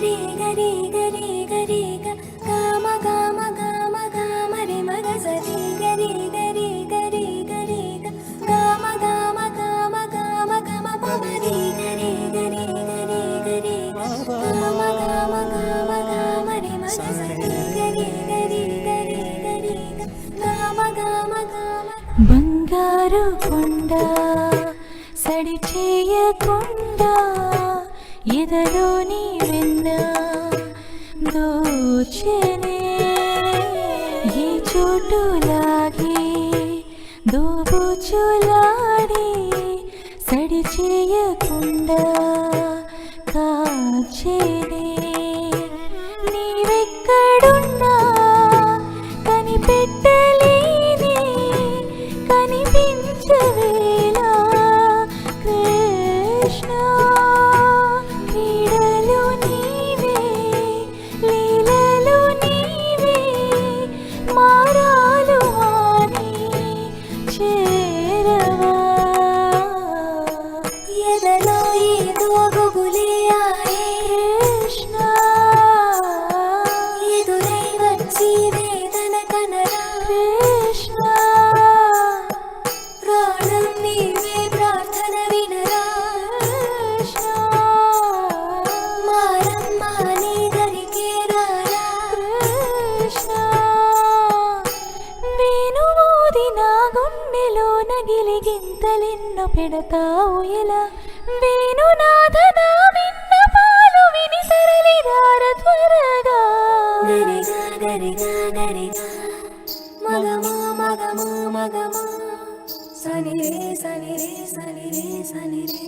గరి గరి గరి గరి గమ గమ గమ గమ రి మగ సరి గరి గరి గరి గరి గమ గమ గమ గమ గమ పమరి గరి గరి గరి గరి గమ గమ గమ గమ రి మగ సరి గరి గరి గరి గరి గమ గమ గమ బంగారు కొండ సడి చేయకుండా ఎదలోని వెన్న దోచెనే ఈ చోటులాగే దోబుచులాడి సడి చేయకుండా కాచెనే నీవెక్కడున్నా కనిపెట్టలేని కనిపించవేలా కృష్ణ క్రీడలు నీవే లీలలు నీవే మారాలు మాని చేరవా ఎదలో ఏదో గుగులే ఆయే కృష్ణ ఎదురై వచ్చి వేదన కనరా కృష్ణ ప్రాణం నీవే ప్రార్థన వినరా కృష్ణ మారమ్మ నీ దరికే రారా కృష్ణ వేణుమోది నా గుండెలోన గిలిగింతలెన్నో పెడతావు ఎలా వేణునాథ నా విన్నపాలు విని తరలి రార త్వరగా గరిగా గరిగా గరిగా మగమా మగమా మగమా సని రే సని రే సని రే సని రే